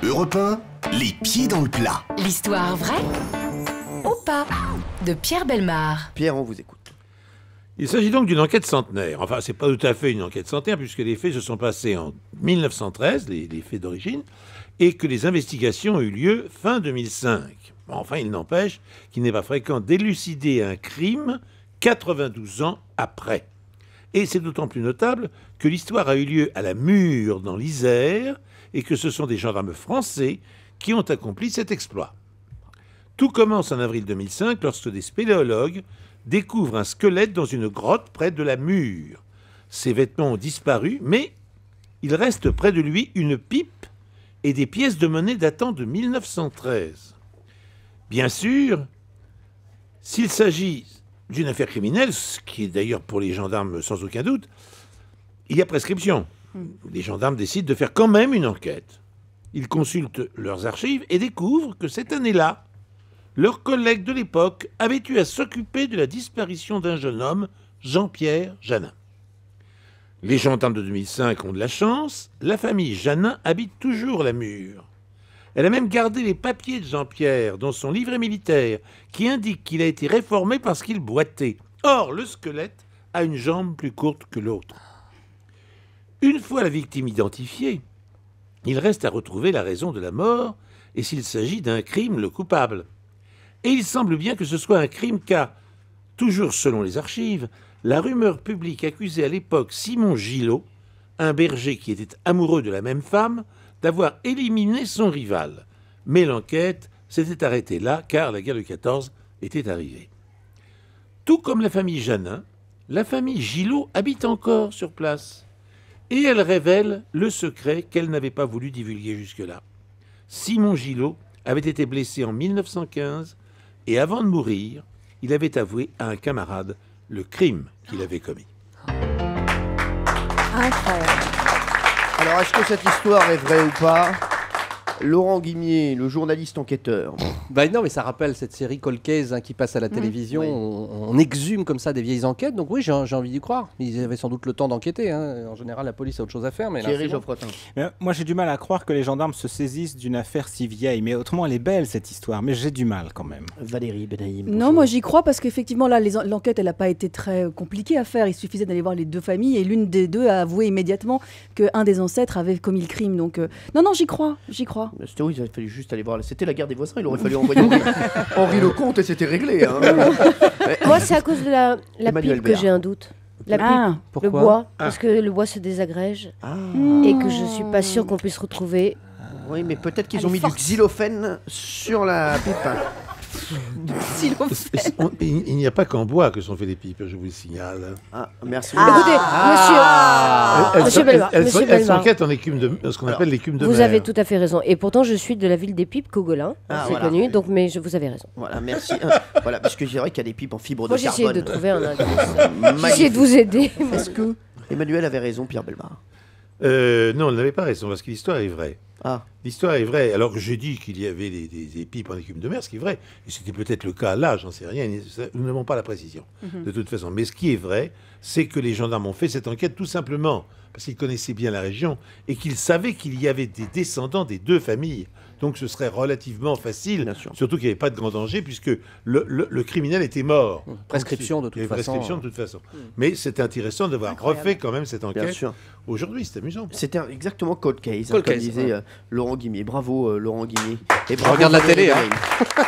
Europe 1, les pieds dans le plat. L'histoire vraie ou pas de Pierre Bellemare. Pierre, on vous écoute. Il s'agit donc d'une enquête centenaire. Enfin, c'est pas tout à fait une enquête centenaire, puisque les faits se sont passés en 1913, les faits d'origine, et que les investigations ont eu lieu fin 2005. Enfin, il n'empêche qu'il n'est pas fréquent d'élucider un crime 92 ans après. Et c'est d'autant plus notable que l'histoire a eu lieu à la Mure, dans l'Isère, et que ce sont des gendarmes français qui ont accompli cet exploit. Tout commence en avril 2005 lorsque des spéléologues découvrent un squelette dans une grotte près de la Mure. Ses vêtements ont disparu, mais il reste près de lui une pipe et des pièces de monnaie datant de 1913. Bien sûr, s'il s'agit d'une affaire criminelle, ce qui est d'ailleurs pour les gendarmes sans aucun doute, il y a prescription. Les gendarmes décident de faire quand même une enquête. Ils consultent leurs archives et découvrent que cette année-là, leurs collègues de l'époque avaient eu à s'occuper de la disparition d'un jeune homme, Jean-Pierre Janin. Les gendarmes de 2005 ont de la chance, la famille Janin habite toujours la Mure. Elle a même gardé les papiers de Jean-Pierre dans son livret militaire qui indique qu'il a été réformé parce qu'il boitait. Or, le squelette a une jambe plus courte que l'autre. Une fois la victime identifiée, il reste à retrouver la raison de la mort et s'il s'agit d'un crime, le coupable. Et il semble bien que ce soit un crime car, toujours selon les archives, la rumeur publique accusait à l'époque Simon Gillot, un berger qui était amoureux de la même femme, d'avoir éliminé son rival. Mais l'enquête s'était arrêtée là car la guerre de 14 était arrivée. Tout comme la famille Janin, la famille Gillot habite encore sur place. Et elle révèle le secret qu'elle n'avait pas voulu divulguer jusque-là. Simon Gillot avait été blessé en 1915 et avant de mourir, il avait avoué à un camarade le crime qu'il avait commis. Incroyable. Alors, est-ce que cette histoire est vraie ou pas? Laurent Guimier, le journaliste enquêteur. Non, mais ça rappelle cette série Cold Case qui passe à la télévision. Oui. On exhume comme ça des vieilles enquêtes. Donc oui, j'ai envie d'y croire. Ils avaient sans doute le temps d'enquêter. En général, la police a autre chose à faire. Mais là, Thierry c'est bon. Geoffrotin. Moi, j'ai du mal à croire que les gendarmes se saisissent d'une affaire si vieille. Mais autrement, elle est belle, cette histoire. Mais j'ai du mal quand même. Valérie Benaïm. Non, moi j'y crois parce qu'effectivement là l'enquête elle n'a pas été très compliquée à faire. Il suffisait d'aller voir les deux familles et l'une des deux a avoué immédiatement qu'un des ancêtres avait commis le crime. Donc non, j'y crois. C'était où il avait fallu juste aller voir. C'était la guerre des voisins. Il aurait fallu envoyer Henri Lecomte et c'était réglé. Hein. Moi, c'est à cause de la Emmanuel pipe que Béard. j'ai un doute. La pipe, le Pourquoi bois, parce que le bois se désagrège et que je suis pas sûre qu'on puisse retrouver. Oui, mais peut-être qu'ils Elle ont est mis forte. du xylophène sur la pipe. Il n'y a pas qu'en bois que sont faits les pipes, je vous le signale. Ah, merci. Écoutez, monsieur Bellemare, Elles s'enquêtent en écume de ce qu'on appelle l'écume de mer. vous avez tout à fait raison. Et pourtant, je suis de la ville des pipes, Cogolin, Ah, c'est voilà. connu. Donc, mais vous avez raison. Voilà, merci. Voilà, parce que je dirais qu'il y a des pipes en fibre Moi, de j'ai essayé carbone. de trouver un indice. Magnifique. J'ai essayé de vous aider. Est-ce que Emmanuel avait raison, Pierre Bellemare? Non, elle n'avait pas raison, parce que l'histoire est vraie. Ah, L'histoire est vraie. Alors que j'ai dit qu'il y avait des pipes en écume de mer, ce qui est vrai. Et c'était peut-être le cas là, j'en sais rien. Nous n'avons pas la précision, de toute façon. Mais ce qui est vrai, c'est que les gendarmes ont fait cette enquête tout simplement parce qu'ils connaissaient bien la région et qu'ils savaient qu'il y avait des descendants des deux familles. Donc ce serait relativement facile, Bien sûr. surtout qu'il n'y avait pas de grand danger puisque le criminel était mort. Prescription de toute Il y avait façon. prescription de toute façon. Mais c'est intéressant d'avoir refait quand même cette bien enquête. sûr. Aujourd'hui, c'est amusant. C'était exactement Cold Case, Cold comme Case, disait ouais. Laurent Guimier. Bravo, Laurent Guimier. Et Je regarde la Valérie télé, hein. Benaïm.